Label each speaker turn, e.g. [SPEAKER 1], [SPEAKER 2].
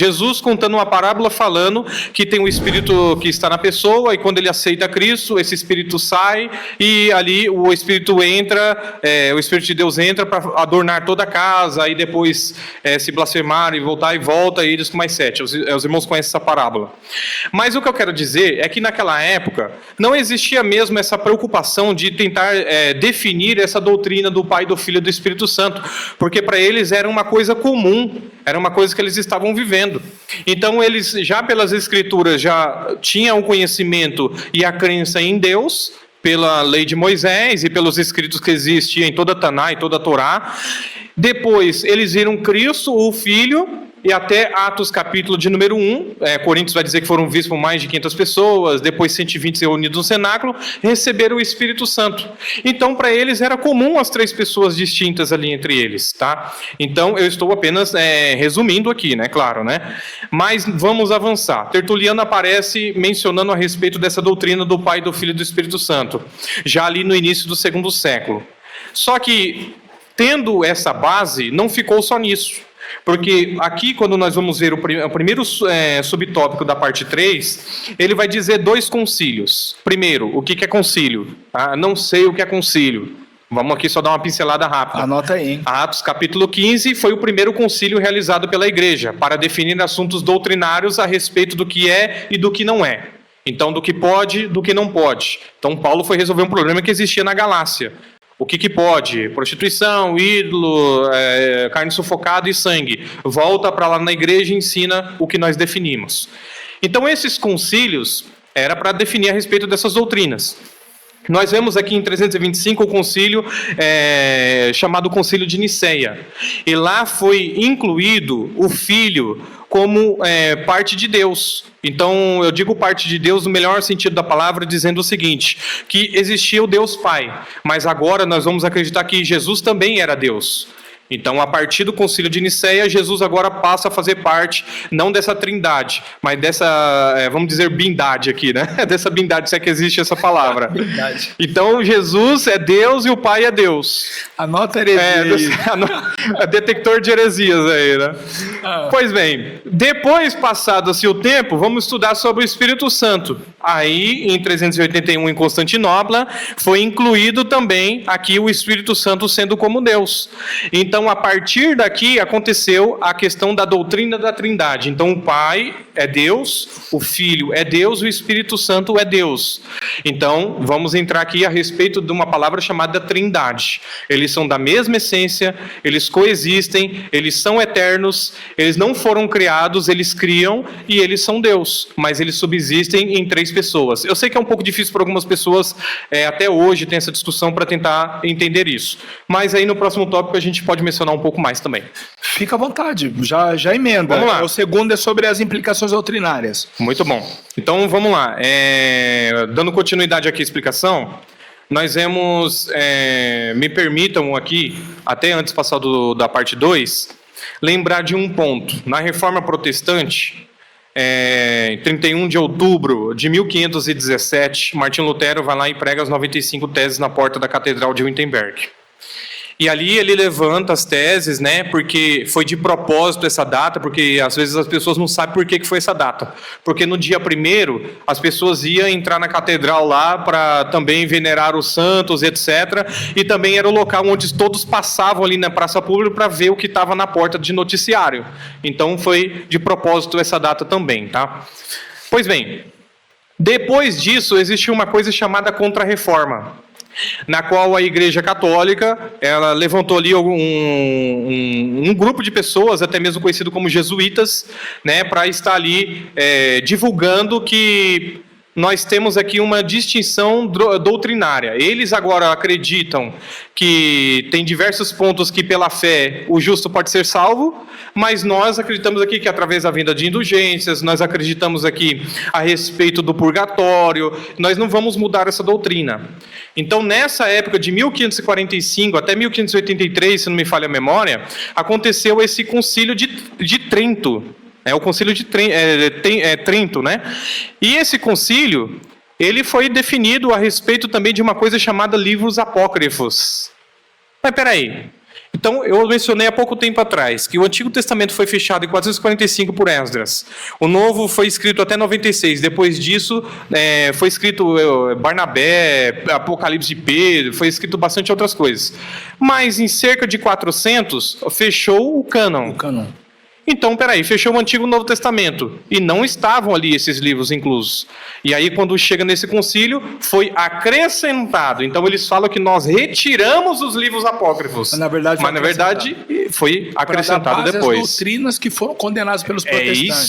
[SPEAKER 1] Jesus contando uma parábola falando que tem um espírito que está na pessoa e quando ele aceita Cristo, esse espírito sai e ali o espírito entra, o Espírito de Deus entra para adornar toda a casa e depois se blasfemar e volta e eles com mais 7. Os irmãos conhecem essa parábola. Mas o que eu quero dizer é que naquela época não existia mesmo essa preocupação de tentar definir essa doutrina do Pai, do Filho e do Espírito Santo, porque para eles era uma coisa comum, era uma coisa que eles estavam vivendo. Então eles já pelas escrituras já tinham o conhecimento e a crença em Deus, pela lei de Moisés e pelos escritos que existiam em toda a Taná e toda a Torá. Depois eles viram Cristo, o Filho, e até Atos capítulo de número 1, Coríntios vai dizer que foram vistos por mais de 500 pessoas, depois 120 reunidos no cenáculo, receberam o Espírito Santo. Então, para eles era comum as 3 pessoas distintas ali entre eles, tá? Então, eu estou apenas resumindo aqui, né? Claro, né? Mas vamos avançar. Tertuliano aparece mencionando a respeito dessa doutrina do Pai, do Filho e do Espírito Santo, já ali no início do 2º século. Só que, tendo essa base, não ficou só nisso. Porque aqui, quando nós vamos ver o primeiro subtópico da parte 3, ele vai dizer 2 concílios. Primeiro, o que é concílio? Não sei o que é concílio. Vamos aqui só dar uma pincelada rápida.
[SPEAKER 2] Anota aí, hein?
[SPEAKER 1] Atos capítulo 15 foi o primeiro concílio realizado pela igreja, para definir assuntos doutrinários a respeito do que é e do que não é. Então, do que pode, do que não pode. Então, Paulo foi resolver um problema que existia na Galácia. O que pode? Prostituição, ídolo, carne sufocada e sangue. Volta para lá na igreja e ensina o que nós definimos. Então, esses concílios era para definir a respeito dessas doutrinas. Nós vemos aqui em 325 o concílio chamado Concílio de Niceia. E lá foi incluído o Filho como parte de Deus. Então, eu digo parte de Deus no melhor sentido da palavra, dizendo o seguinte, que existia o Deus Pai, mas agora nós vamos acreditar que Jesus também era Deus. Então, a partir do Concílio de Niceia, Jesus agora passa a fazer parte, não dessa trindade, mas dessa, vamos dizer, bindade aqui, né? Dessa bindade, se é que existe essa palavra.
[SPEAKER 2] Bindade.
[SPEAKER 1] Então, Jesus é Deus e o Pai é Deus.
[SPEAKER 2] Anota heresia.
[SPEAKER 1] Detector de heresias aí, né? Pois bem, depois passado-se o tempo, vamos estudar sobre o Espírito Santo. Aí, em 381, em Constantinopla, foi incluído também aqui o Espírito Santo sendo como Deus. Então, a partir daqui, aconteceu a questão da doutrina da Trindade. Então, o Pai é Deus, o Filho é Deus, o Espírito Santo é Deus. Então, vamos entrar aqui a respeito de uma palavra chamada Trindade. Eles são da mesma essência, eles coexistem, eles são eternos, eles não foram criados, eles criam e eles são Deus, mas eles subsistem em 3 pessoas. Eu sei que é um pouco difícil para algumas pessoas, até hoje tem essa discussão para tentar entender isso. Mas aí no próximo tópico a gente pode mencionar um pouco mais também.
[SPEAKER 2] Fica à vontade, já emenda.
[SPEAKER 1] Vamos lá.
[SPEAKER 2] O segundo é sobre as implicações doutrinárias.
[SPEAKER 1] Muito bom. Então vamos lá. Dando continuidade aqui à explicação, nós vemos, me permitam aqui, até antes de passar da parte 2, lembrar de um ponto. Na Reforma Protestante, 31 de outubro de 1517, Martinho Lutero vai lá e prega as 95 teses na porta da Catedral de Wittenberg. E ali ele levanta as teses, né, porque foi de propósito essa data, porque às vezes as pessoas não sabem por que foi essa data. Porque no dia 1º, as pessoas iam entrar na catedral lá para também venerar os santos, etc. E também era o local onde todos passavam ali na praça pública para ver o que estava na porta de noticiário. Então foi de propósito essa data também, tá? Pois bem, depois disso existiu uma coisa chamada Contra-Reforma, na qual a Igreja Católica ela levantou ali um grupo de pessoas, até mesmo conhecido como jesuítas, né, para estar ali divulgando que nós temos aqui uma distinção doutrinária. Eles agora acreditam que tem diversos pontos que pela fé o justo pode ser salvo, mas nós acreditamos aqui que através da venda de indulgências, nós acreditamos aqui a respeito do purgatório, nós não vamos mudar essa doutrina. Então, nessa época de 1545 até 1583, se não me falha a memória, aconteceu esse concílio de Trento. O concílio de Trento, né? E esse concílio, ele foi definido a respeito também de uma coisa chamada livros apócrifos. Mas peraí, Então, eu mencionei há pouco tempo atrás que o Antigo Testamento foi fechado em 445 por Esdras. O Novo foi escrito até 96. Depois disso, foi escrito Barnabé, Apocalipse de Pedro, foi escrito bastante outras coisas. Mas em cerca de 400, fechou o cânon.
[SPEAKER 2] O cânon.
[SPEAKER 1] Então, peraí, fechou o Antigo e o Novo Testamento. E não estavam ali esses livros inclusos. E aí, quando chega nesse concílio, foi acrescentado. Então, eles falam que nós retiramos os livros apócrifos.
[SPEAKER 2] Mas, na verdade,
[SPEAKER 1] foi acrescentado
[SPEAKER 2] Para dar base às
[SPEAKER 1] depois.
[SPEAKER 2] doutrinas que foram condenadas pelos
[SPEAKER 1] É
[SPEAKER 2] protestantes.
[SPEAKER 1] isso.